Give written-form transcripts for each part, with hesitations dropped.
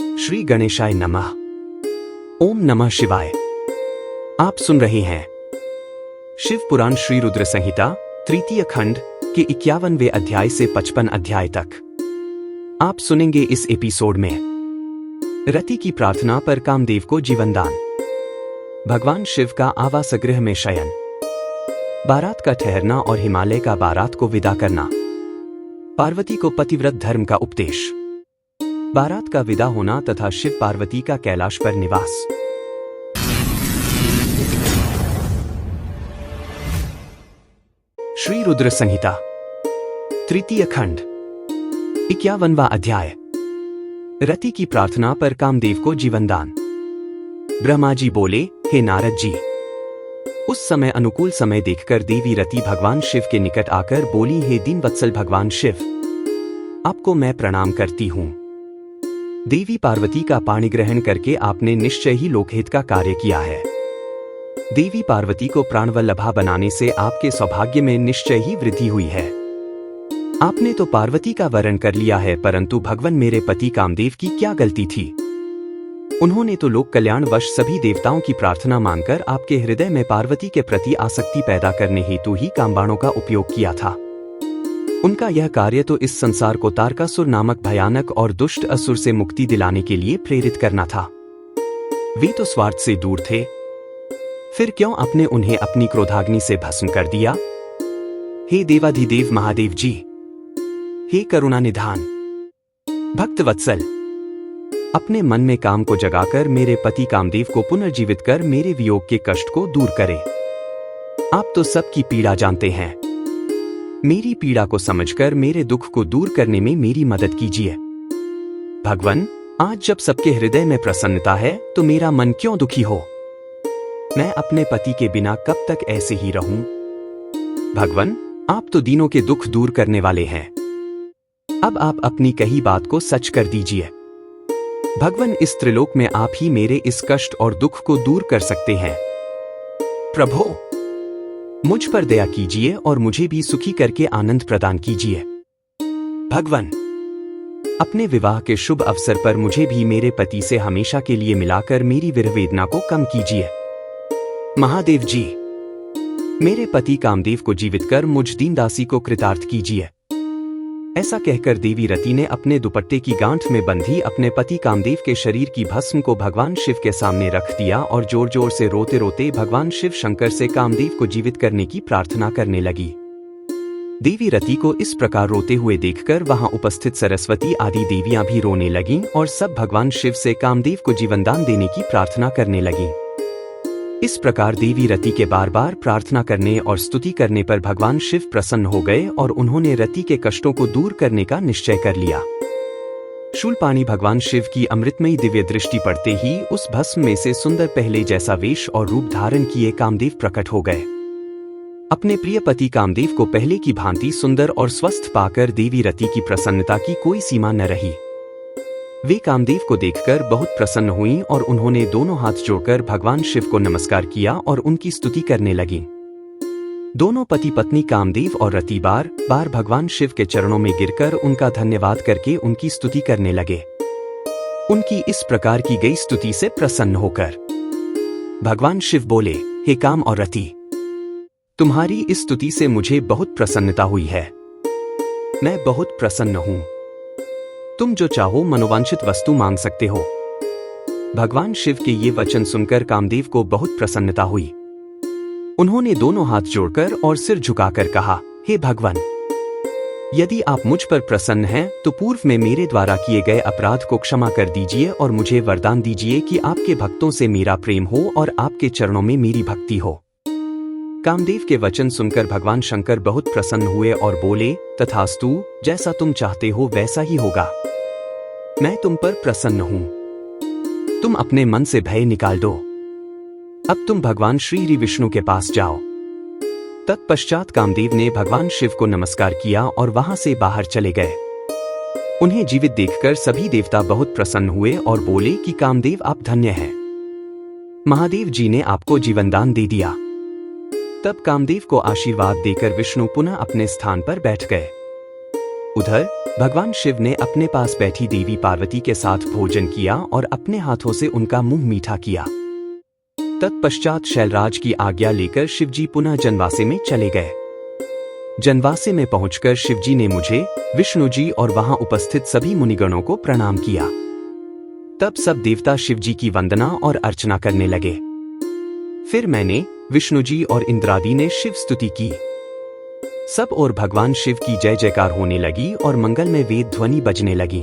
श्री गणेशाय नमः। ओम नमः शिवाय। आप सुन रहे हैं शिव पुराण श्री रुद्र संहिता तृतीय खंड के 51वें अध्याय से 55 अध्याय तक। आप सुनेंगे इस एपिसोड में रति की प्रार्थना पर कामदेव को जीवनदान, भगवान शिव का आवास गृह में शयन, बारात का ठहरना और हिमालय का बारात को विदा करना, पार्वती को पतिव्रत धर्म का उपदेश, बारात का विदा होना तथा शिव पार्वती का कैलाश पर निवास। श्री रुद्र संहिता तृतीय खंड 51वां अध्याय। रति की प्रार्थना पर कामदेव को जीवनदान। ब्रह्मा जी बोले, हे नारद जी। उस समय अनुकूल समय देखकर देवी रति भगवान शिव के निकट आकर बोली, हे दीनवत्सल भगवान शिव, आपको मैं प्रणाम करती हूं। देवी पार्वती का पाणी ग्रहण करके आपने निश्चय ही लोकहित का कार्य किया है। देवी पार्वती को प्राणवल्लभा बनाने से आपके सौभाग्य में निश्चय ही वृद्धि हुई है। आपने तो पार्वती का वरण कर लिया है, परंतु भगवान मेरे पति कामदेव की क्या गलती थी? उन्होंने तो लोक कल्याणवश सभी देवताओं की प्रार्थना मानकर आपके हृदय में पार्वती के प्रति आसक्ति पैदा करने हेतु ही कामबाणों का उपयोग किया था। उनका यह कार्य तो इस संसार को तारकासुर नामक भयानक और दुष्ट असुर से मुक्ति दिलाने के लिए प्रेरित करना था। वे तो स्वार्थ से दूर थे, फिर क्यों आपने उन्हें अपनी क्रोधाग्नि से भस्म कर दिया? हे देवाधिदेव महादेव जी, हे करुणा निधान, भक्त वत्सल, अपने मन में काम को जगाकर मेरे पति कामदेव को पुनर्जीवित कर मेरे वियोग के कष्ट को दूर करें। आप तो सबकी पीड़ा जानते हैं, मेरी पीड़ा को समझकर मेरे दुख को दूर करने में मेरी मदद कीजिए। भगवान, आज जब सबके हृदय में प्रसन्नता है तो मेरा मन क्यों दुखी हो? मैं अपने पति के बिना कब तक ऐसे ही रहूं? भगवान, आप तो दीनों के दुख दूर करने वाले हैं। अब आप अपनी कही बात को सच कर दीजिए। भगवान, इस त्रिलोक में आप ही मेरे इस कष्ट और दुख को दूर कर सकते हैं। प्रभो, मुझ पर दया कीजिए और मुझे भी सुखी करके आनंद प्रदान कीजिए। भगवान, अपने विवाह के शुभ अवसर पर मुझे भी मेरे पति से हमेशा के लिए मिलाकर मेरी विरह वेदना को कम कीजिए। महादेव जी, मेरे पति कामदेव को जीवित कर मुझ दीनदासी को कृतार्थ कीजिए। ऐसा कहकर देवी रति ने अपने दुपट्टे की गांठ में बंधी अपने पति कामदेव के शरीर की भस्म को भगवान शिव के सामने रख दिया और जोर जोर से रोते रोते भगवान शिव शंकर से कामदेव को जीवित करने की प्रार्थना करने लगी। देवी रति को इस प्रकार रोते हुए देखकर वहां उपस्थित सरस्वती आदि देवियां भी रोने लगीं और सब भगवान शिव से कामदेव को जीवनदान देने की प्रार्थना करने लगीं। इस प्रकार देवी रति के बार बार प्रार्थना करने और स्तुति करने पर भगवान शिव प्रसन्न हो गए और उन्होंने रति के कष्टों को दूर करने का निश्चय कर लिया। शूलपाणी भगवान शिव की अमृतमयी दिव्य दृष्टि पड़ते ही उस भस्म में से सुंदर पहले जैसा वेश और रूप धारण किए कामदेव प्रकट हो गए। अपने प्रिय पति कामदेव को पहले की भांति सुंदर और स्वस्थ पाकर देवी रति की प्रसन्नता की कोई सीमा न रही। वे कामदेव को देखकर बहुत प्रसन्न हुईं और उन्होंने दोनों हाथ जोड़कर भगवान शिव को नमस्कार किया और उनकी स्तुति करने लगीं। दोनों पति पत्नी कामदेव और रति बार बार भगवान शिव के चरणों में गिरकर उनका धन्यवाद करके उनकी स्तुति करने लगे। उनकी इस प्रकार की गई स्तुति से प्रसन्न होकर भगवान शिव बोले, हे काम और रति, तुम्हारी इस स्तुति से मुझे बहुत प्रसन्नता हुई है। मैं बहुत प्रसन्न हूं। तुम जो चाहो मनोवांछित वस्तु मांग सकते हो। भगवान शिव के ये वचन सुनकर कामदेव को बहुत प्रसन्नता हुई। उन्होंने दोनों हाथ जोड़कर और सिर झुकाकर कहा, हे भगवान, यदि आप मुझ पर प्रसन्न हैं तो पूर्व में मेरे द्वारा किए गए अपराध को क्षमा कर दीजिए और मुझे वरदान दीजिए कि आपके भक्तों से मेरा प्रेम हो और आपके चरणों में मेरी भक्ति हो। कामदेव के वचन सुनकर भगवान शंकर बहुत प्रसन्न हुए और बोले, तथास्तु, जैसा तुम चाहते हो वैसा ही होगा। मैं तुम पर प्रसन्न हूं। तुम अपने मन से भय निकाल दो। अब तुम भगवान श्री हरि विष्णु के पास जाओ। तत्पश्चात कामदेव ने भगवान शिव को नमस्कार किया और वहां से बाहर चले गए। उन्हें जीवित देखकर सभी देवता बहुत प्रसन्न हुए और बोले कि कामदेव, आप धन्य हैं। महादेव जी ने आपको जीवनदान दे दिया। तब कामदेव को आशीर्वाद देकर विष्णु पुनः अपने स्थान पर बैठ गए। उधर भगवान शिव ने अपने पास बैठी देवी पार्वती के साथ भोजन किया और अपने हाथों से उनका मुंह मीठा किया। तत्पश्चात शैलराज की आज्ञा लेकर शिवजी पुनः जनवासे में चले गए। जनवासे में पहुंचकर शिवजी ने मुझे, विष्णुजी और वहां उपस्थित सभी मुनिगणों को प्रणाम किया। तब सब देवता शिवजी की वंदना और अर्चना करने लगे। फिर मैंने, विष्णुजी और इंद्रादि ने शिव स्तुति की। सब और भगवान शिव की जय जयकार होने लगी और मंगल में वेद ध्वनि बजने लगी।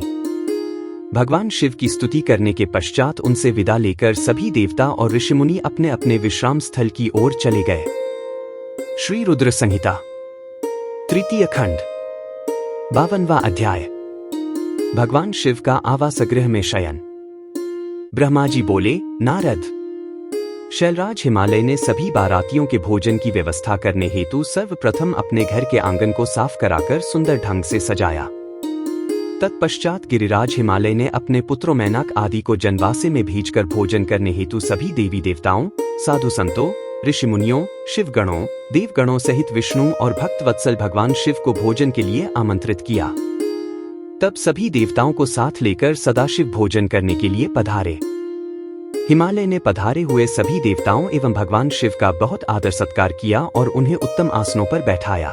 भगवान शिव की स्तुति करने के पश्चात उनसे विदा लेकर सभी देवता और ऋषिमुनि अपने अपने विश्राम स्थल की ओर चले गए। श्री रुद्र संहिता तृतीय खंड 52वां अध्याय। भगवान शिव का आवासगृह में शयन। ब्रह्मा जी बोले, नारद, शैलराज हिमालय ने सभी बारातियों के भोजन की व्यवस्था करने हेतु सर्वप्रथम अपने घर के आंगन को साफ कराकर सुंदर ढंग से सजाया। तत्पश्चात गिरिराज हिमालय ने अपने पुत्रों मैनाक आदि को जनवासे में भेजकर भोजन करने हेतु सभी देवी देवताओं, साधु संतों, ऋषि मुनियों, शिवगणों, देवगणों सहित विष्णु और भक्तवत्सल भगवान शिव को भोजन के लिए आमंत्रित किया। तब सभी देवताओं को साथ लेकर सदाशिव भोजन करने के लिए पधारे। हिमालय ने पधारे हुए सभी देवताओं एवं भगवान शिव का बहुत आदर सत्कार किया और उन्हें उत्तम आसनों पर बैठाया।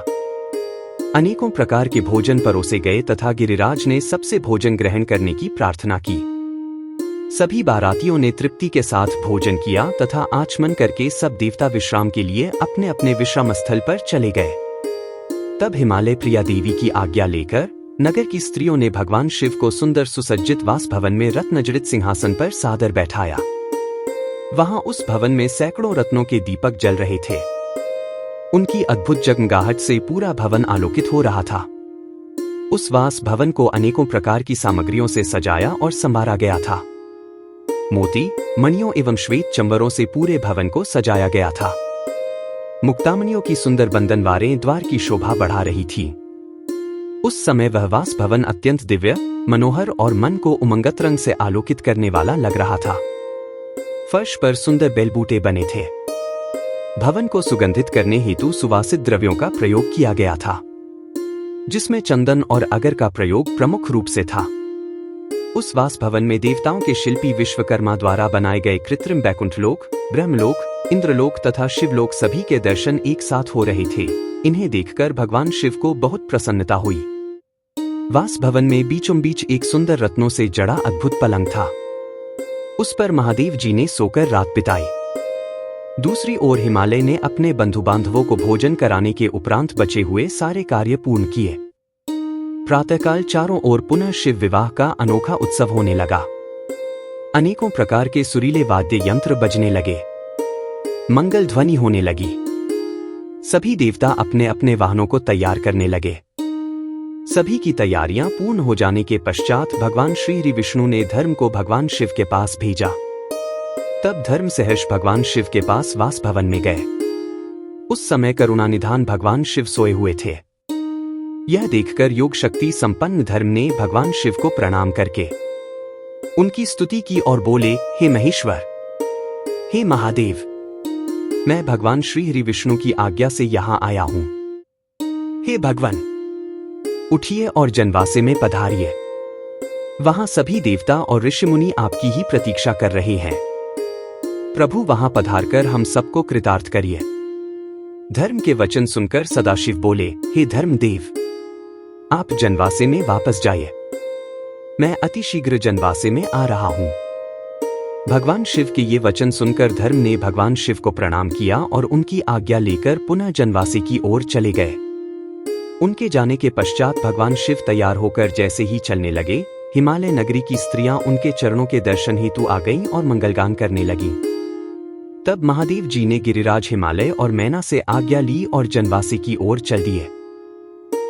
अनेकों प्रकार के भोजन परोसे गए तथा गिरिराज ने सबसे भोजन ग्रहण करने की प्रार्थना की। सभी बारातियों ने तृप्ति के साथ भोजन किया तथा आचमन करके सब देवता विश्राम के लिए अपने अपने विश्राम स्थल पर चले गए। तब हिमालय प्रिया देवी की आज्ञा लेकर नगर की स्त्रियों ने भगवान शिव को सुंदर सुसज्जित वास भवन में रत्नजड़ित सिंहासन पर सादर बैठाया। वहां उस भवन में सैकड़ों रत्नों के दीपक जल रहे थे। उनकी अद्भुत जगमगाहट से पूरा भवन आलोकित हो रहा था। उस वास भवन को अनेकों प्रकार की सामग्रियों से सजाया और संवारा गया था। मोती, मणियों एवं श्वेत चंबरों से पूरे भवन को सजाया गया था। मुक्तामणियों की सुंदर बंधनवारें द्वार की शोभा बढ़ा रही थी। उस समय वह वास भवन अत्यंत दिव्य, मनोहर और मन को उमंगत रंग से आलोकित करने वाला लग रहा था। फर्श पर सुंदर बेलबूटे बने थे। भवन को सुगंधित करने हेतु सुवासित द्रव्यों का प्रयोग किया गया था, जिसमें चंदन और अगर का प्रयोग प्रमुख रूप से था। उस वास भवन में देवताओं के शिल्पी विश्वकर्मा द्वारा बनाए गए कृत्रिम बैकुंठलोक, ब्रह्मलोक, इंद्रलोक तथा शिवलोक सभी के दर्शन एक साथ हो रहे थे। इन्हें देखकर भगवान शिव को बहुत प्रसन्नता हुई। वास भवन में बीचों बीच एक सुंदर रत्नों से जड़ा अद्भुत पलंग था। उस पर महादेव जी ने सोकर रात बिताई। दूसरी ओर हिमालय ने अपने बंधु बांधवों को भोजन कराने के उपरांत बचे हुए सारे कार्य पूर्ण किए। प्रातःकाल चारों ओर पुनः शिव विवाह का अनोखा उत्सव होने लगा। अनेकों प्रकार के सुरीले वाद्य यंत्र बजने लगे। मंगल ध्वनि होने लगी। सभी देवता अपने अपने वाहनों को तैयार करने लगे। सभी की तैयारियां पूर्ण हो जाने के पश्चात भगवान श्री विष्णु ने धर्म को भगवान शिव के पास भेजा। तब धर्म सहर्ष भगवान शिव के पास वास भवन में गए। उस समय करुणानिधान भगवान शिव सोए हुए थे। यह देखकर योग शक्ति संपन्न धर्म ने भगवान शिव को प्रणाम करके उनकी स्तुति की और बोले, हे महेश्वर, हे महादेव, मैं भगवान श्री हरि विष्णु की आज्ञा से यहाँ आया हूँ। हे भगवान, उठिए और जनवासे में पधारिए। वहां सभी देवता और ऋषिमुनि आपकी ही प्रतीक्षा कर रहे हैं। प्रभु वहां पधारकर हम सबको कृतार्थ करिए। धर्म के वचन सुनकर सदाशिव बोले, हे धर्मदेव, आप जनवासे में वापस जाइए। मैं अतिशीघ्र जनवासे में आ रहा हूं। भगवान शिव के ये वचन सुनकर धर्म ने भगवान शिव को प्रणाम किया और उनकी आज्ञा लेकर पुनः जनवासे की ओर चले गए। उनके जाने के पश्चात भगवान शिव तैयार होकर जैसे ही चलने लगे, हिमालय नगरी की स्त्रियां उनके चरणों के दर्शन हेतु आ गईं और मंगलगान करने लगीं। तब महादेव जी ने गिरिराज हिमालय और मैना से आज्ञा ली और जनवासे की ओर चल दिए।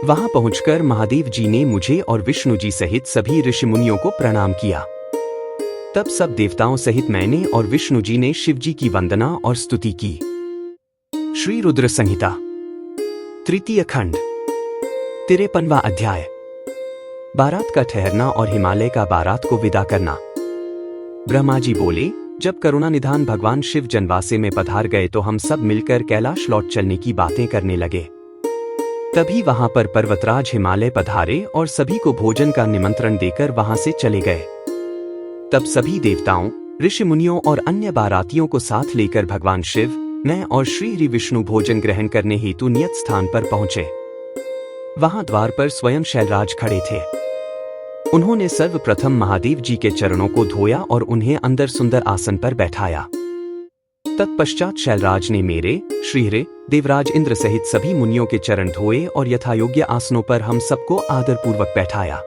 वहां पहुंचकर महादेव जी ने मुझे और विष्णु जी सहित सभी ऋषि मुनियों को प्रणाम किया। तब सब देवताओं सहित मैंने और विष्णु जी ने शिव जी की वंदना और स्तुति की। श्री रुद्र संहिता तृतीय खंड 53वां अध्याय। बारात का ठहरना और हिमालय का बारात को विदा करना। ब्रह्मा जी बोले, जब करुणानिधान भगवान शिव जनवासे में पधार गए तो हम सब मिलकर कैलाश लौट चलने की बातें करने लगे। तभी वहां पर पर्वतराज हिमालय पधारे और सभी को भोजन का निमंत्रण देकर वहां से चले गए। तब सभी देवताओं, ऋषि मुनियों और अन्य बारातियों को साथ लेकर भगवान शिव, मैं और श्री हरि विष्णु भोजन ग्रहण करने हेतु नियत स्थान पर पहुंचे। वहां द्वार पर स्वयं शैलराज खड़े थे। उन्होंने सर्वप्रथम महादेव जी के चरणों को धोया और उन्हें अंदर सुंदर आसन पर बैठाया। तत्पश्चात शैलराज ने मेरे, श्रीहरि, देवराज इंद्र सहित सभी मुनियों के चरण धोए और यथायोग्य आसनों पर हम सबको आदरपूर्वक बैठाया।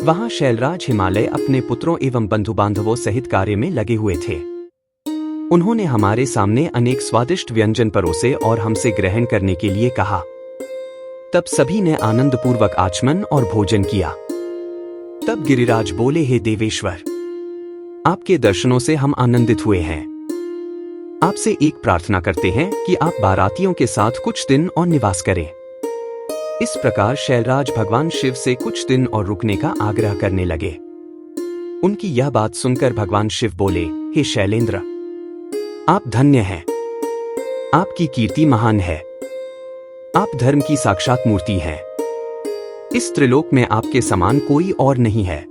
वहां शैलराज हिमालय अपने पुत्रों एवं बंधु बांधवों सहित कार्य में लगे हुए थे। उन्होंने हमारे सामने अनेक स्वादिष्ट व्यंजन परोसे और हमसे ग्रहण करने के लिए कहा। तब सभी ने आनंदपूर्वक आचमन और भोजन किया। तब गिरिराज बोले, हे देवेश्वर, आपके दर्शनों से हम आनंदित हुए हैं। आपसे एक प्रार्थना करते हैं कि आप बारातियों के साथ कुछ दिन और निवास करें। इस प्रकार शैलराज भगवान शिव से कुछ दिन और रुकने का आग्रह करने लगे। उनकी यह बात सुनकर भगवान शिव बोले, हे शैलेंद्र, आप धन्य हैं। आपकी कीर्ति महान है। आप धर्म की साक्षात मूर्ति हैं। इस त्रिलोक में आपके समान कोई और नहीं है।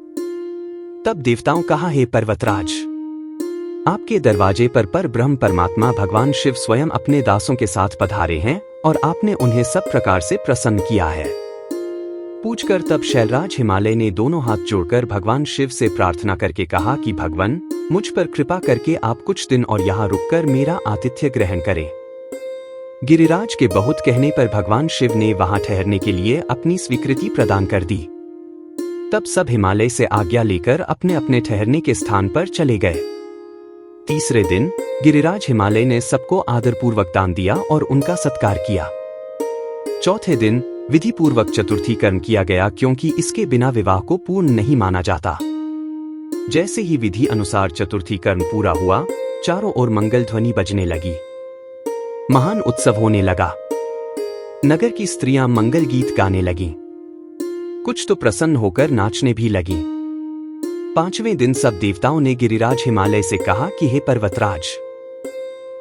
तब देवताओं कहा, हे पर्वतराज, आपके दरवाजे पर ब्रह्म परमात्मा भगवान शिव स्वयं अपने दासों के साथ पधारे हैं और आपने उन्हें सब प्रकार से प्रसन्न किया है। पूछकर तब शैलराज हिमालय ने दोनों हाथ जोड़कर भगवान शिव से प्रार्थना करके कहा कि भगवान, मुझ पर कृपा करके आप कुछ दिन और यहाँ रुककर मेरा आतिथ्य ग्रहण करें। गिरिराज के बहुत कहने पर भगवान शिव ने वहां ठहरने के लिए अपनी स्वीकृति प्रदान कर दी। तब सब हिमालय से आज्ञा लेकर अपने अपने ठहरने के स्थान पर चले गए। तीसरे दिन गिरिराज हिमालय ने सबको आदरपूर्वक दान दिया और उनका सत्कार किया। चौथे दिन विधि पूर्वक चतुर्थी कर्म किया गया, क्योंकि इसके बिना विवाह को पूर्ण नहीं माना जाता। जैसे ही विधि अनुसार चतुर्थी कर्म पूरा हुआ, चारों ओर मंगल ध्वनि बजने लगी। महान उत्सव होने लगा। नगर की स्त्रियां मंगल गीत गाने लगीं। कुछ तो प्रसन्न होकर नाचने भी लगीं। पांचवें दिन सब देवताओं ने गिरिराज हिमालय से कहा कि हे पर्वतराज,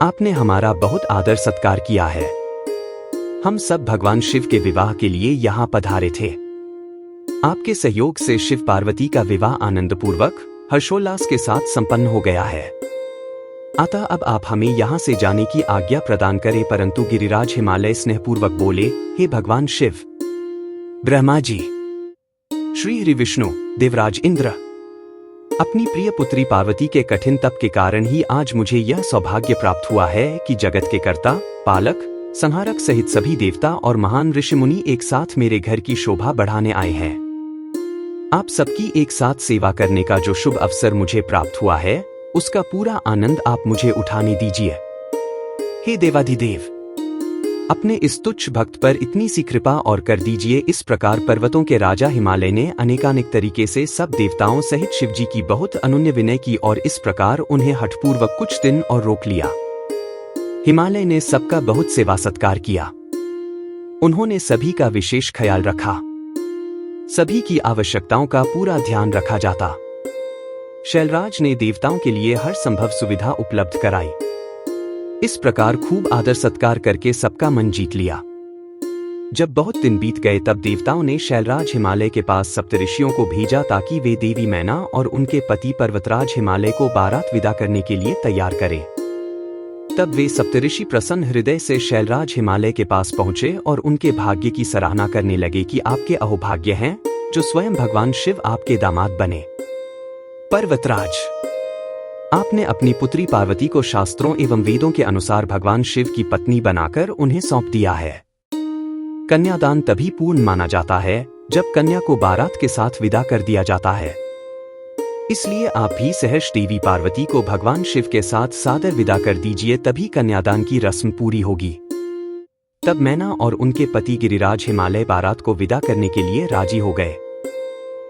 आपने हमारा बहुत आदर सत्कार किया है। हम सब भगवान शिव के विवाह के लिए यहाँ पधारे थे। आपके सहयोग से शिव पार्वती का विवाह आनंदपूर्वक हर्षोल्लास के साथ संपन्न हो गया है। अतः अब आप हमें यहाँ से जाने की आज्ञा प्रदान करें। परंतु गिरिराज हिमालय स्नेहपूर्वक बोले, हे भगवान शिव, ब्रह्मा जी, श्री हरि विष्णु, देवराज इंद्र, अपनी प्रिय पुत्री पार्वती के कठिन तप के कारण ही आज मुझे यह सौभाग्य प्राप्त हुआ है कि जगत के कर्ता, पालक, संहारक सहित सभी देवता और महान ऋषि मुनि एक साथ मेरे घर की शोभा बढ़ाने आए हैं। आप सबकी एक साथ सेवा करने का जो शुभ अवसर मुझे प्राप्त हुआ है, उसका पूरा आनंद आप मुझे उठाने दीजिए। हे देवाधिदेव, अपने इस तुच्छ भक्त पर इतनी सी कृपा और कर दीजिए। इस प्रकार पर्वतों के राजा हिमालय ने अनेकानेक तरीके से सब देवताओं सहित शिवजी की बहुत अनन्य विनय की और इस प्रकार उन्हें हठपूर्वक कुछ दिन और रोक लिया। हिमालय ने सबका बहुत सेवा सत्कार किया। उन्होंने सभी का विशेष ख्याल रखा। सभी की आवश्यकताओं का पूरा ध्यान रखा जाता। शैलराज ने देवताओं के लिए हर संभव सुविधा उपलब्ध कराई। इस प्रकार खूब आदर सत्कार करके सबका मन जीत लिया। जब बहुत दिन बीत गए तब देवताओं ने शैलराज हिमालय के पास सप्तऋषियों को भेजा ताकि वे देवी मैना और उनके पति पर्वतराज हिमालय को बारात विदा करने के लिए तैयार करें। तब वे सप्तऋषि प्रसन्न हृदय से शैलराज हिमालय के पास पहुंचे और उनके भाग्य की सराहना करने लगे कि आपके अहोभाग्य हैं जो स्वयं भगवान शिव आपके दामाद बने। पर्वतराज, आपने अपनी पुत्री पार्वती को शास्त्रों एवं वेदों के अनुसार भगवान शिव की पत्नी बनाकर उन्हें सौंप दिया है। कन्यादान तभी पूर्ण माना जाता है जब कन्या को बारात के साथ विदा कर दिया जाता है। इसलिए आप भी सहर्ष देवी पार्वती को भगवान शिव के साथ सादर विदा कर दीजिए, तभी कन्यादान की रस्म पूरी होगी। तब मैना और उनके पति गिरिराज हिमालय बारात को विदा करने के लिए राजी हो गए।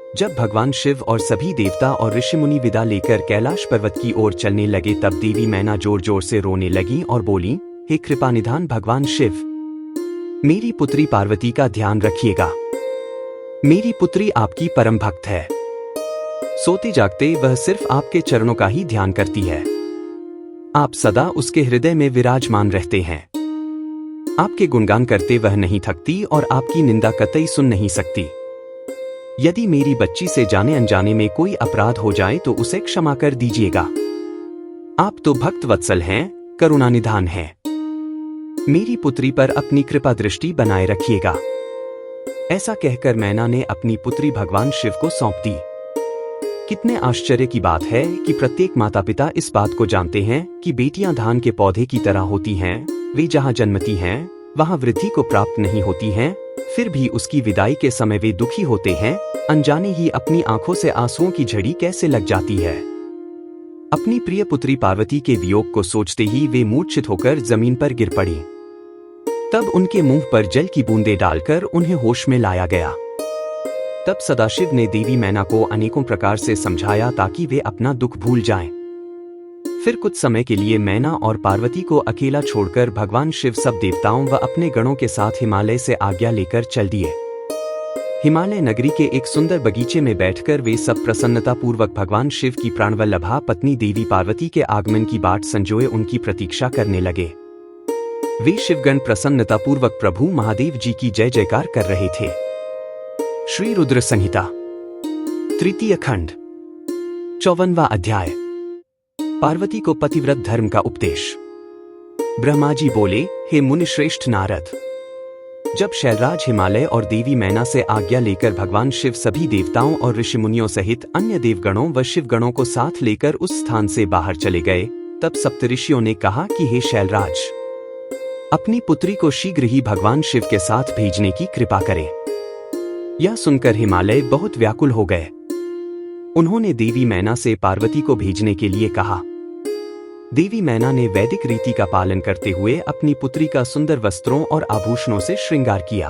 जब भगवान शिव और सभी देवता और ऋषि मुनि विदा लेकर कैलाश पर्वत की ओर चलने लगे तब देवी मैना जोर जोर से रोने लगी और बोली, हे कृपा निधान भगवान शिव, मेरी पुत्री पार्वती का ध्यान रखिएगा। मेरी पुत्री आपकी परम भक्त है। सोते जागते वह सिर्फ आपके चरणों का ही ध्यान करती है। आप सदा उसके हृदय में विराजमान रहते हैं। आपके गुणगान करते वह नहीं थकती और आपकी निंदा कतई सुन नहीं सकती। यदि मेरी बच्ची से जाने अनजाने में कोई अपराध हो जाए तो उसे क्षमा कर दीजिएगा। आप तो भक्त वत्सल हैं, करुणानिधान हैं। मेरी पुत्री पर अपनी कृपा दृष्टि बनाए रखिएगा। ऐसा कहकर मैना ने अपनी पुत्री भगवान शिव को सौंप दी। कितने आश्चर्य की बात है कि प्रत्येक माता पिता इस बात को जानते हैं कि बेटियां धान के पौधे की तरह होती हैं, वे जहां जन्मती हैं वहां वृद्धि को प्राप्त नहीं होती हैं, फिर भी उसकी विदाई के समय वे दुखी होते हैं, अनजाने ही अपनी आंखों से आंसुओं की झड़ी कैसे लग जाती है। अपनी प्रिय पुत्री पार्वती के वियोग को सोचते ही वे मूर्छित होकर जमीन पर गिर पड़ी। तब उनके मुंह पर जल की बूंदें डालकर उन्हें होश में लाया गया। तब सदाशिव ने देवी मैना को अनेकों प्रकार से समझाया ताकि वे अपना दुख भूल जाएं। फिर कुछ समय के लिए मैना और पार्वती को अकेला छोड़कर भगवान शिव सब देवताओं व अपने गणों के साथ हिमालय से आज्ञा लेकर चल दिए। हिमालय नगरी के एक सुंदर बगीचे में बैठकर वे सब प्रसन्नतापूर्वक भगवान शिव की प्राणवल्लभा पत्नी देवी पार्वती के आगमन की बाट संजोए उनकी प्रतीक्षा करने लगे। वे शिवगण प्रसन्नतापूर्वक प्रभु महादेव जी की जय जयकार कर रहे थे। श्री रुद्र संहिता तृतीय खंड 54वां अध्याय। पार्वती को पतिव्रत धर्म का उपदेश। ब्रह्मा जी बोले, हे मुनि श्रेष्ठ नारद, जब शैलराज हिमालय और देवी मैना से आज्ञा लेकर भगवान शिव सभी देवताओं और ऋषि मुनियों सहित अन्य देवगणों व शिवगणों को साथ लेकर उस स्थान से बाहर चले गए, तब सप्तऋषियों ने कहा कि हे शैलराज, अपनी पुत्री को शीघ्र ही भगवान शिव के साथ भेजने की कृपा करें। यह सुनकर हिमालय बहुत व्याकुल हो गए। उन्होंने देवी मैना से पार्वती को भेजने के लिए कहा। देवी मैना ने वैदिक रीति का पालन करते हुए अपनी पुत्री का सुंदर वस्त्रों और आभूषणों से श्रृंगार किया।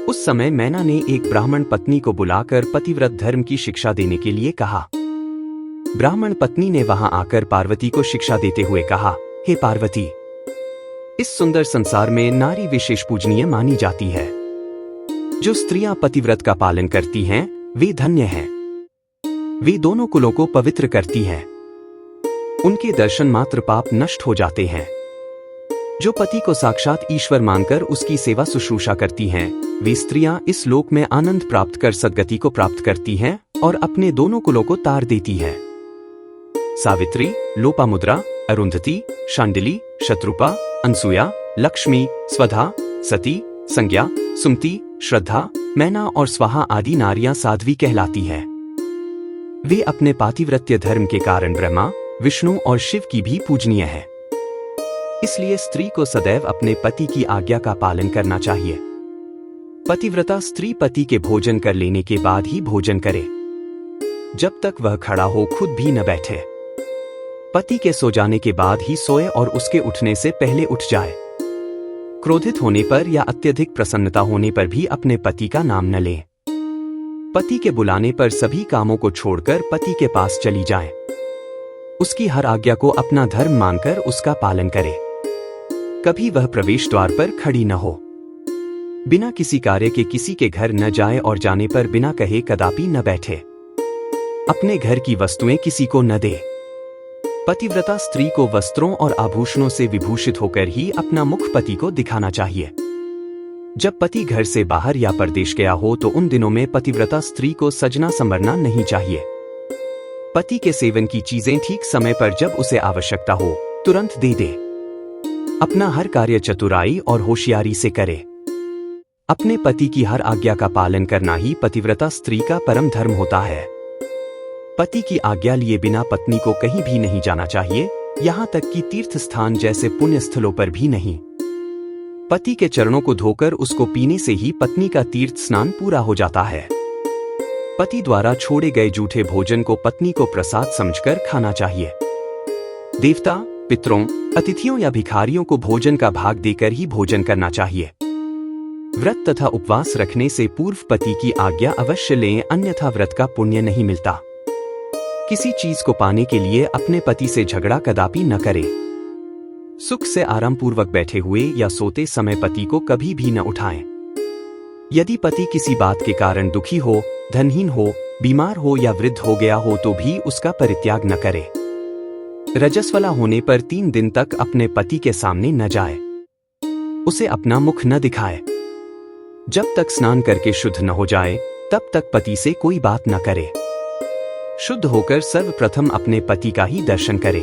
उस समय मैना ने एक ब्राह्मण पत्नी को बुलाकर पतिव्रत धर्म की शिक्षा देने के लिए कहा। ब्राह्मण पत्नी ने वहां आकर पार्वती को शिक्षा देते हुए कहा, हे पार्वती, इस सुंदर संसार में नारी विशेष पूजनीय मानी जाती है। जो स्त्रियां पतिव्रत का पालन करती हैं, वे धन्य हैं। वे दोनों कुलों को पवित्र करती हैं। उनके दर्शन मात्र पाप नष्ट हो जाते हैं। जो पति को साक्षात ईश्वर मानकर उसकी सेवा शुश्रूषा करती हैं, वे स्त्रियां इस लोक में आनंद प्राप्त कर सद्गति को प्राप्त करती हैं और अपने दोनों कुलों को तार देती हैं। सावित्री, लोपामुद्रा, अरुंधति, शांडिली, शत्रुपा, अनसुया, लक्ष्मी, स्वधा, सती, संज्ञा, सुमति, श्रद्धा, मैना और स्वाहा आदि नारियां साध्वी कहलाती हैं। वे अपने पातिव्रत्य धर्म के कारण ब्रह्मा, विष्णु और शिव की भी पूजनीय है। इसलिए स्त्री को सदैव अपने पति की आज्ञा का पालन करना चाहिए। पतिव्रता स्त्री पति के भोजन कर लेने के बाद ही भोजन करे। जब तक वह खड़ा हो खुद भी न बैठे। पति के सो जाने के बाद ही सोए और उसके उठने से पहले उठ जाए। क्रोधित होने पर या अत्यधिक प्रसन्नता होने पर भी अपने पति का नाम न ले। पति के बुलाने पर सभी कामों को छोड़कर पति के पास चली जाए। उसकी हर आज्ञा को अपना धर्म मानकर उसका पालन करे। कभी वह प्रवेश द्वार पर खड़ी न हो। बिना किसी कार्य के किसी के घर न जाए और जाने पर बिना कहे कदापि न बैठे। अपने घर की वस्तुएं किसी को न दे। पतिव्रता स्त्री को वस्त्रों और आभूषणों से विभूषित होकर ही अपना मुख पति को दिखाना चाहिए। जब पति घर से बाहर या परदेश गया हो तो उन दिनों में पतिव्रता स्त्री को सजना संवरना नहीं चाहिए। पति के सेवन की चीजें ठीक समय पर जब उसे आवश्यकता हो तुरंत दे दे। अपना हर कार्य चतुराई और होशियारी से करे। अपने पति की हर आज्ञा का पालन करना ही पतिव्रता स्त्री का परम धर्म होता है। पति की आज्ञा लिए बिना पत्नी को कहीं भी नहीं जाना चाहिए, यहाँ तक कि तीर्थ स्थान जैसे पुण्य स्थलों पर भी नहीं। पति के चरणों को धोकर उसको पीने से ही पत्नी का तीर्थ स्नान पूरा हो जाता है। पति द्वारा छोड़े गए जूठे भोजन को पत्नी को प्रसाद समझकर खाना चाहिए। देवता, पितरों, अतिथियों या भिखारियों को भोजन का भाग देकर ही भोजन करना चाहिए। व्रत तथा उपवास रखने से पूर्व पति की आज्ञा अवश्य लें, अन्यथा व्रत का पुण्य नहीं मिलता। किसी चीज को पाने के लिए अपने पति से झगड़ा कदापि न करें। सुख से आराम पूर्वक बैठे हुए या सोते समय पति को कभी भी न उठाएं। यदि पति किसी बात के कारण दुखी हो, धनहीन हो, बीमार हो या वृद्ध हो गया हो तो भी उसका परित्याग न करे। रजस्वला होने पर 3 दिन तक अपने पति के सामने न जाए। उसे अपना मुख न दिखाए। जब तक स्नान करके शुद्ध न हो जाए तब तक पति से कोई बात न करे। शुद्ध होकर सर्वप्रथम अपने पति का ही दर्शन करे।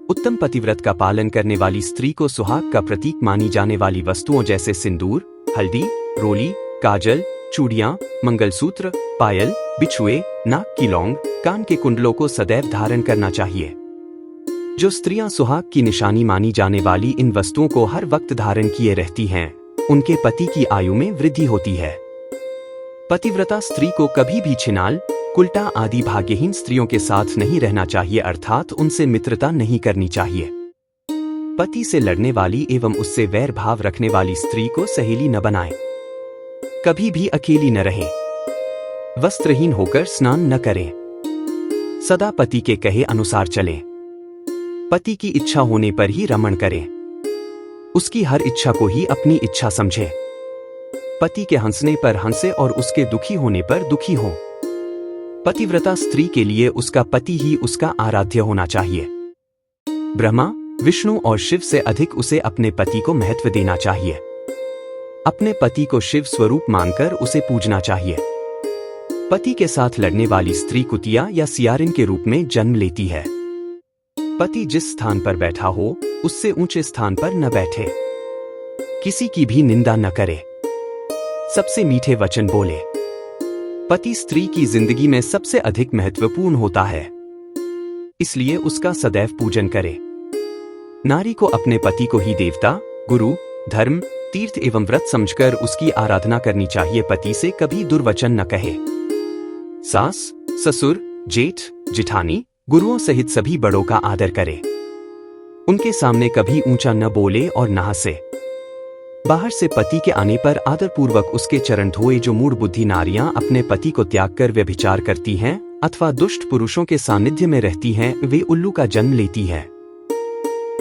उत्तम पतिव्रत का पालन करने वाली स्त्री को सुहाग का प्रतीक मानी जाने वाली वस्तुओं जैसे सिंदूर, हल्दी, रोली, काजल, चूड़ियां, मंगलसूत्र, पायल, बिछुए, नाक की लौंग, कान के कुंडलों को सदैव धारण करना चाहिए। जो स्त्रियां सुहाग की निशानी मानी जाने वाली इन वस्तुओं को हर वक्त धारण किए रहती हैं, उनके पति की आयु में वृद्धि होती है। पतिव्रता स्त्री को कभी भी छिनाल, कुल्टा आदि भाग्यहीन स्त्रियों के साथ नहीं रहना चाहिए, अर्थात उनसे मित्रता नहीं करनी चाहिए। पति से लड़ने वाली एवं उससे वैर भाव रखने वाली स्त्री को सहेली न बनाएं। कभी भी अकेली न रहें। वस्त्रहीन होकर स्नान न करें। सदा पति के कहे अनुसार चलें। पति की इच्छा होने पर ही रमण करें। उसकी हर इच्छा को ही अपनी इच्छा समझें। पति के हंसने पर हंसे और उसके दुखी होने पर दुखी हो। पतिव्रता स्त्री के लिए उसका पति ही उसका आराध्य होना चाहिए। ब्रह्मा, विष्णु और शिव से अधिक उसे अपने पति को महत्व देना चाहिए। अपने पति को शिव स्वरूप मानकर उसे पूजना चाहिए। पति के साथ लड़ने वाली स्त्री कुतिया या सियारिन के रूप में जन्म लेती है। पति जिस स्थान पर बैठा हो उससे ऊंचे स्थान पर न बैठे। किसी की भी निंदा न करे। सबसे मीठे वचन बोले। पति स्त्री की जिंदगी में सबसे अधिक महत्वपूर्ण होता है, इसलिए उसका सदैव पूजन करे। नारी को अपने पति को ही देवता, गुरु, धर्म, तीर्थ एवं व्रत समझकर उसकी आराधना करनी चाहिए। पति से कभी दुर्वचन न कहे। सास, ससुर, जेठ, जिठानी, गुरुओं सहित सभी बड़ों का आदर करे। उनके सामने कभी ऊंचा न बोले और न हंसे। बाहर से पति के आने पर आदरपूर्वक उसके चरण धोए। जो मूढ़ बुद्धि नारियां अपने पति को त्याग कर व्यभिचार करती हैं अथवा दुष्ट पुरुषों के सानिध्य में रहती हैं, वे उल्लू का जन्म लेती हैं।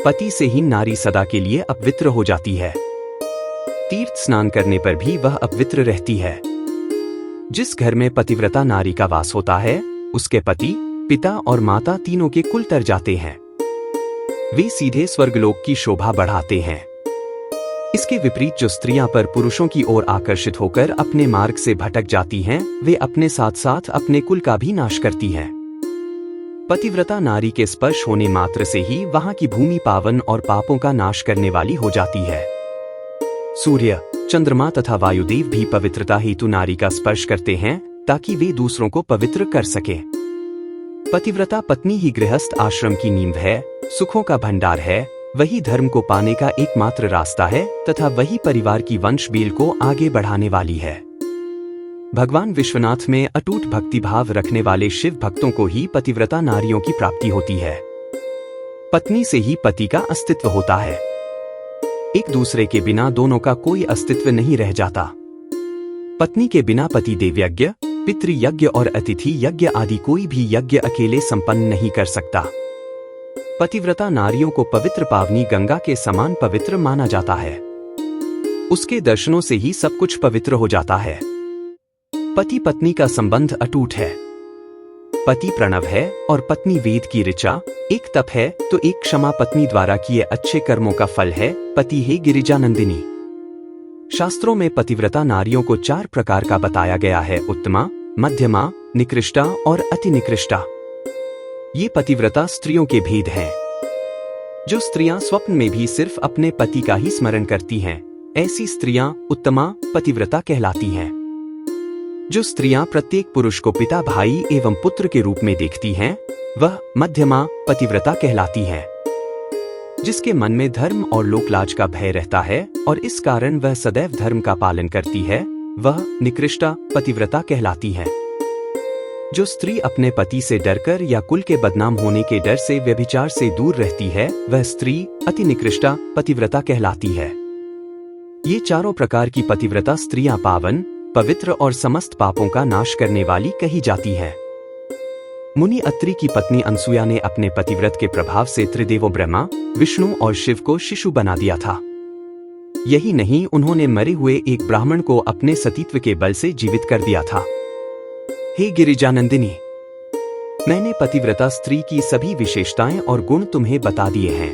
पति से ही नारी सदा के लिए अपवित्र हो जाती है। तीर्थ स्नान करने पर भी वह अपवित्र रहती है। जिस घर में पतिव्रता नारी का वास होता है, उसके पति, पिता और माता तीनों के कुल तर जाते हैं। वे सीधे स्वर्गलोक की शोभा बढ़ाते हैं। इसके विपरीत जो स्त्रियां पर पुरुषों की ओर आकर्षित होकर अपने मार्ग से भटक जाती हैं, वे अपने साथ साथ अपने कुल का भी नाश करती हैं। पतिव्रता नारी के स्पर्श होने मात्र से ही वहां की भूमि पावन और पापों का नाश करने वाली हो जाती है। सूर्य, चंद्रमा तथा वायुदेव भी पवित्रता हेतु नारी का स्पर्श करते हैं ताकि वे दूसरों को पवित्र कर सके। पतिव्रता पत्नी ही गृहस्थ आश्रम की नींव है, सुखों का भंडार है, वही धर्म को पाने का एकमात्र रास्ता है तथा वही परिवार की वंश बेल को आगे बढ़ाने वाली है। भगवान विश्वनाथ में अटूट भक्ति भाव रखने वाले शिव भक्तों को ही पतिव्रता नारियों की प्राप्ति होती है। पत्नी से ही पति का अस्तित्व होता है। एक दूसरे के बिना दोनों का कोई अस्तित्व नहीं रह जाता। पत्नी के बिना पति देवयज्ञ, पितृयज्ञ और अतिथि यज्ञ आदि कोई भी यज्ञ अकेले संपन्न नहीं कर सकता। पतिव्रता नारियों को पवित्र पावनी गंगा के समान पवित्र माना जाता है। उसके दर्शनों से ही सब कुछ पवित्र हो जाता है। पति पत्नी का संबंध अटूट है। पति प्रणव है और पत्नी वेद की ऋचा। एक तप है तो एक क्षमा पत्नी द्वारा किए अच्छे कर्मों का फल है। पति है गिरिजानंदिनी। शास्त्रों में पतिव्रता नारियों को 4 प्रकार का बताया गया है: उत्तमा, मध्यमा, निकृष्टा और अति निकृष्टा। ये पतिव्रता स्त्रियों के भेद हैं। जो स्त्रियां स्वप्न में भी सिर्फ अपने पति का ही स्मरण करती हैं, ऐसी स्त्रियां उत्तमा पतिव्रता कहलाती हैं। जो स्त्रियां प्रत्येक पुरुष को पिता, भाई एवं पुत्र के रूप में देखती हैं, वह मध्यमा पतिव्रता कहलाती हैं। जिसके मन में धर्म और लोकलाज का भय रहता है और इस कारण वह सदैव धर्म का पालन करती है, वह निकृष्टा पतिव्रता कहलाती है। जो स्त्री अपने पति से डरकर या कुल के बदनाम होने के डर से व्यभिचार से दूर रहती है, वह स्त्री अति निकृष्टा पतिव्रता कहलाती है। ये चारों प्रकार की पतिव्रता स्त्रियां पावन, पवित्र और समस्त पापों का नाश करने वाली कही जाती हैं। मुनि अत्रि की पत्नी अनसुया ने अपने पतिव्रत के प्रभाव से त्रिदेवों ब्रह्मा, विष्णु और शिव को शिशु बना दिया था। यही नहीं, उन्होंने मरे हुए एक ब्राह्मण को अपने सतीत्व के बल से जीवित कर दिया था। हे गिरिजानंदिनी, मैंने पतिव्रता स्त्री की सभी विशेषताएं और गुण तुम्हें बता दिए हैं।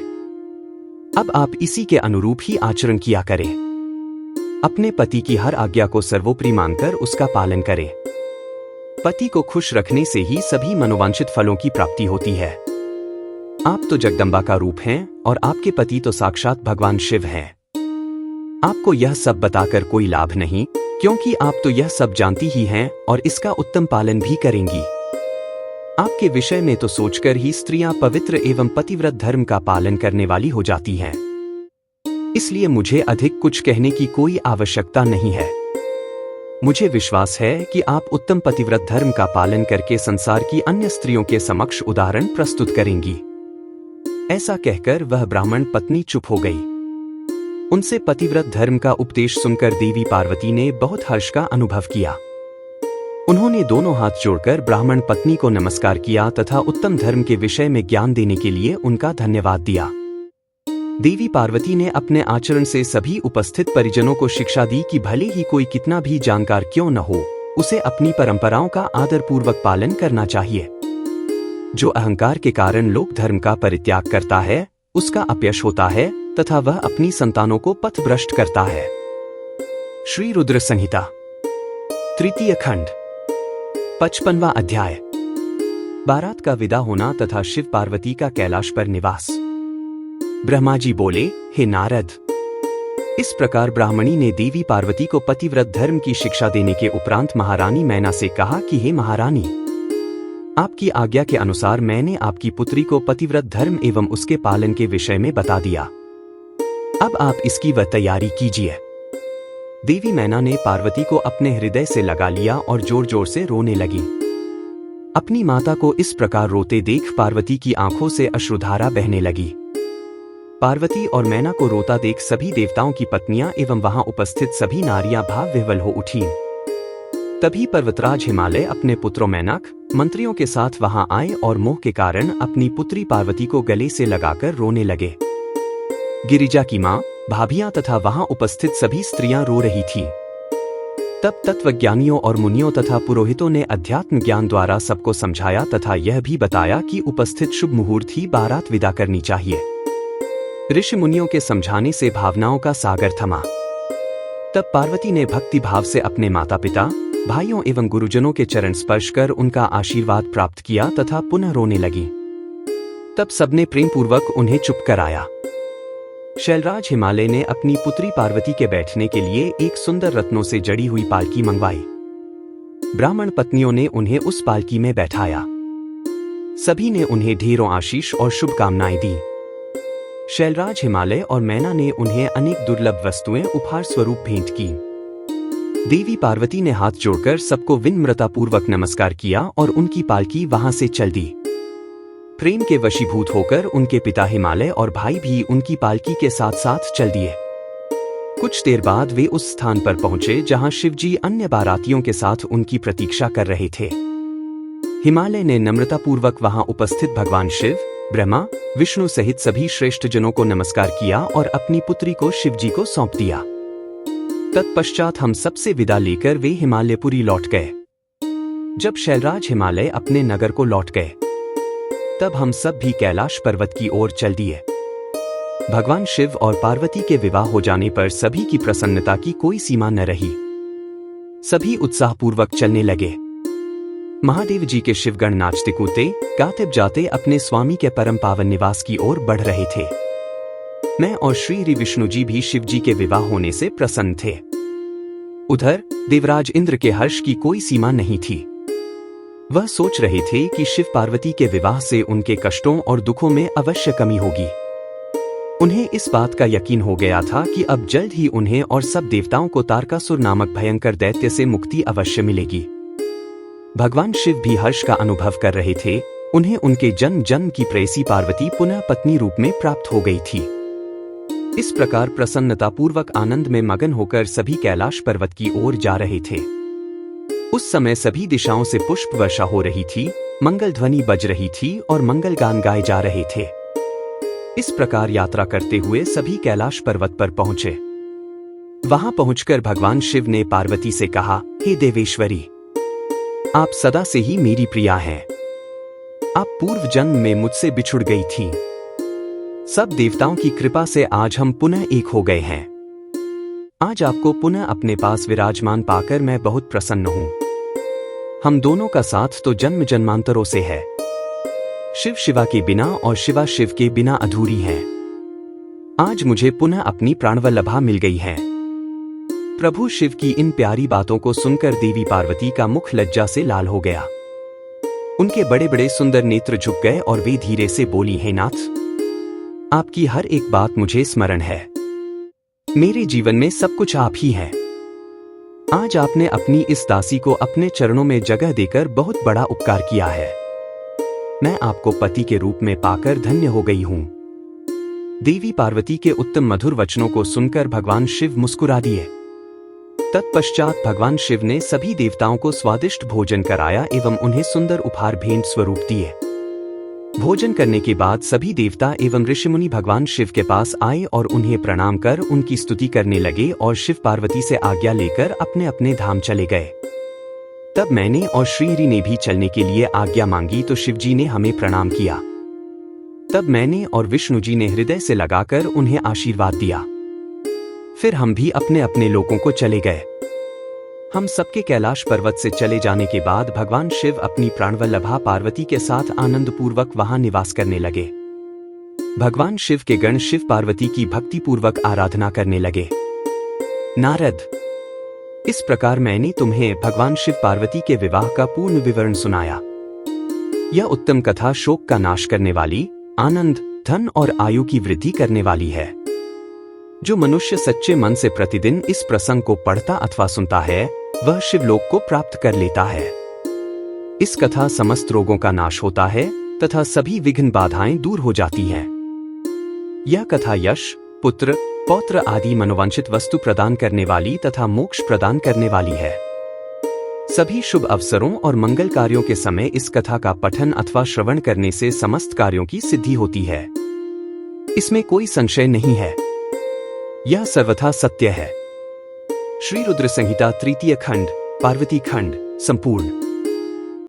अब आप इसी के अनुरूप ही आचरण किया करें। अपने पति की हर आज्ञा को सर्वोपरि मानकर उसका पालन करें। पति को खुश रखने से ही सभी मनोवांछित फलों की प्राप्ति होती है। आप तो जगदम्बा का रूप हैं और आपके पति तो साक्षात भगवान शिव हैं। आपको यह सब बताकर कोई लाभ नहीं, क्योंकि आप तो यह सब जानती ही हैं और इसका उत्तम पालन भी करेंगी। आपके विषय में तो सोचकर ही स्त्रियां पवित्र एवं पतिव्रत धर्म का पालन करने वाली हो जाती हैं। इसलिए मुझे अधिक कुछ कहने की कोई आवश्यकता नहीं है। मुझे विश्वास है कि आप उत्तम पतिव्रत धर्म का पालन करके संसार की अन्य स्त्रियों के समक्ष उदाहरण प्रस्तुत करेंगी। ऐसा कहकर वह ब्राह्मण पत्नी चुप हो गई। उनसे पतिव्रत धर्म का उपदेश सुनकर देवी पार्वती ने बहुत हर्ष का अनुभव किया। उन्होंने दोनों हाथ जोड़कर ब्राह्मण पत्नी को नमस्कार किया तथा उत्तम धर्म के विषय में ज्ञान देने के लिए उनका धन्यवाद दिया। देवी पार्वती ने अपने आचरण से सभी उपस्थित परिजनों को शिक्षा दी कि भले ही कोई कितना भी जानकार क्यों न हो, उसे अपनी परंपराओं का आदरपूर्वक पालन करना चाहिए। जो अहंकार के कारण लोक धर्म का परित्याग करता है, उसका अपयश होता है तथा वह अपनी संतानों को पथभ्रष्ट करता है। श्री रुद्र संहिता, तृतीय खंड, 55वां अध्याय। बारात का विदा होना तथा शिव पार्वती का कैलाश पर निवास। ब्रह्मा जी बोले, हे नारद, इस प्रकार ब्राह्मणी ने देवी पार्वती को पतिव्रत धर्म की शिक्षा देने के उपरांत महारानी मैना से कहा कि हे महारानी, आपकी आज्ञा के अनुसार मैंने आपकी पुत्री को पतिव्रत धर्म एवं उसके पालन के विषय में बता दिया। अब आप इसकी वह तैयारी कीजिए। देवी मैना ने पार्वती को अपने हृदय से लगा लिया और जोर जोर से रोने लगी। अपनी माता को इस प्रकार रोते देख पार्वती की आंखों से अश्रुधारा बहने लगी। पार्वती और मैना को रोता देख सभी देवताओं की पत्नियां एवं वहां उपस्थित सभी नारियां भाव विह्वल हो उठीं। तभी पर्वतराज हिमालय अपने पुत्रों मैनक, मंत्रियों के साथ वहां आए और मोह के कारण अपनी पुत्री पार्वती को गले से लगाकर रोने लगे। गिरिजा की मां, भाभियां तथा वहां उपस्थित सभी स्त्रियां रो रही थीं। तब तत्वज्ञानियों और मुनियों तथा पुरोहितों ने अध्यात्म ज्ञान द्वारा सबको समझाया तथा यह भी बताया कि उपस्थित शुभ मुहूर्त ही बारात विदा करनी चाहिए। ऋषि मुनियों के समझाने से भावनाओं का सागर थमा। तब पार्वती ने भक्ति भाव से अपने माता पिता, भाइयों एवं गुरुजनों के चरण स्पर्श कर उनका आशीर्वाद प्राप्त किया तथा पुनः रोने लगी। तब सबने प्रेम पूर्वक उन्हें चुप कराया। शैलराज हिमालय ने अपनी पुत्री पार्वती के बैठने के लिए एक सुंदर रत्नों से जड़ी हुई पालकी मंगवाई। ब्राह्मण पत्नियों ने उन्हें उस पालकी में बैठाया। सभी ने उन्हें ढेरों आशीष और शुभकामनाएं दी। शैलराज हिमालय और मैना ने उन्हें अनेक दुर्लभ वस्तुएं उपहार स्वरूप भेंट की। देवी पार्वती ने हाथ जोड़कर सबको विनम्रतापूर्वक नमस्कार किया और उनकी पालकी वहां से चल दी। प्रेम के वशीभूत होकर उनके पिता हिमालय और भाई भी उनकी पालकी के साथ साथ चल दिए। कुछ देर बाद वे उस स्थान पर पहुंचे जहां शिवजी अन्य बारातियों के साथ उनकी प्रतीक्षा कर रहे थे। हिमालय ने नम्रतापूर्वक वहां उपस्थित भगवान शिव, ब्रह्मा, विष्णु सहित सभी श्रेष्ठ जनों को नमस्कार किया और अपनी पुत्री को शिवजी को सौंप दिया। तत्पश्चात हम सबसे विदा लेकर वे हिमालयपुरी लौट गए। जब शैलराज हिमालय अपने नगर को लौट गए, तब हम सब भी कैलाश पर्वत की ओर चल दिए। भगवान शिव और पार्वती के विवाह हो जाने पर सभी की प्रसन्नता की कोई सीमा न रही। सभी उत्साहपूर्वक चलने लगे। महादेव जी के शिवगण नाचते कूदते, गाते जाते अपने स्वामी के परम पावन निवास की ओर बढ़ रहे थे। मैं और श्री हरि विष्णु जी भी शिव जी के विवाह होने से प्रसन्न थे। उधर देवराज इंद्र के हर्ष की कोई सीमा नहीं थी। वह सोच रहे थे कि शिव पार्वती के विवाह से उनके कष्टों और दुखों में अवश्य कमी होगी। उन्हें इस बात का यकीन हो गया था कि अब जल्द ही उन्हें और सब देवताओं को तारकासुर नामक भयंकर दैत्य से मुक्ति अवश्य मिलेगी। भगवान शिव भी हर्ष का अनुभव कर रहे थे। उन्हें उनके जन्म जन्म की प्रेयसी पार्वती पुनः पत्नी रूप में प्राप्त हो गई थी। इस प्रकार प्रसन्नतापूर्वक आनंद में मगन होकर सभी कैलाश पर्वत की ओर जा रहे थे। उस समय सभी दिशाओं से पुष्प वर्षा हो रही थी, मंगल ध्वनि बज रही थी और मंगल गान गाए जा रहे थे। इस प्रकार यात्रा करते हुए सभी कैलाश पर्वत पर पहुंचे। वहां पहुंचकर भगवान शिव ने पार्वती से कहा, हे देवेश्वरी, आप सदा से ही मेरी प्रिया हैं। आप पूर्व जन्म में मुझसे बिछुड़ गई थी। सब देवताओं की कृपा से आज हम पुनः एक हो गए हैं। आज आपको पुनः अपने पास विराजमान पाकर मैं बहुत प्रसन्न हूं। हम दोनों का साथ तो जन्म जन्मांतरों से है। शिव शिवा के बिना और शिवा शिव के बिना अधूरी है। आज मुझे पुनः अपनी प्राणवल्लभा मिल गई है। प्रभु शिव की इन प्यारी बातों को सुनकर देवी पार्वती का मुख लज्जा से लाल हो गया। उनके बड़े बड़े सुंदर नेत्र झुक गए और वे धीरे से बोली, हे नाथ, आपकी हर एक बात मुझे स्मरण है। मेरे जीवन में सब कुछ आप ही है। आज आपने अपनी इस दासी को अपने चरणों में जगह देकर बहुत बड़ा उपकार किया है। मैं आपको पति के रूप में पाकर धन्य हो गई हूं। देवी पार्वती के उत्तम मधुर वचनों को सुनकर भगवान शिव मुस्कुरा दिए। तत्पश्चात भगवान शिव ने सभी देवताओं को स्वादिष्ट भोजन कराया एवं उन्हें सुंदर उपहार भेंट स्वरूप दिए। भोजन करने के बाद सभी देवता एवं ऋषिमुनि भगवान शिव के पास आए और उन्हें प्रणाम कर उनकी स्तुति करने लगे और शिव पार्वती से आज्ञा लेकर अपने अपने धाम चले गए। तब मैंने और श्रीहरि ने भी चलने के लिए आज्ञा मांगी तो शिवजी ने हमें प्रणाम किया। तब मैंने और विष्णु जी ने हृदय से लगाकर उन्हें आशीर्वाद दिया। फिर हम भी अपने अपने लोगों को चले गए। हम सबके कैलाश पर्वत से चले जाने के बाद भगवान शिव अपनी प्राणवल्लभा पार्वती के साथ आनंदपूर्वक वहां निवास करने लगे। भगवान शिव के गण शिव पार्वती की भक्तिपूर्वक आराधना करने लगे। नारद, इस प्रकार मैंने तुम्हें भगवान शिव पार्वती के विवाह का पूर्ण विवरण सुनाया। यह उत्तम कथा शोक का नाश करने वाली, आनंद, धन और आयु की वृद्धि करने वाली है। जो मनुष्य सच्चे मन से प्रतिदिन इस प्रसंग को पढ़ता अथवा सुनता है वह शिवलोक को प्राप्त कर लेता है। इस कथा समस्त रोगों का नाश होता है तथा सभी विघ्न बाधाएं दूर हो जाती हैं। यह कथा यश, पुत्र, पौत्र आदि मनोवांछित वस्तु प्रदान करने वाली तथा मोक्ष प्रदान करने वाली है। सभी शुभ अवसरों और मंगल कार्यों के समय इस कथा का पठन अथवा श्रवण करने से समस्त कार्यों की सिद्धि होती है। इसमें कोई संशय नहीं है। यह सर्वथा सत्य है। श्री रुद्र संहिता तृतीय खंड, पार्वती खंड, संपूर्ण।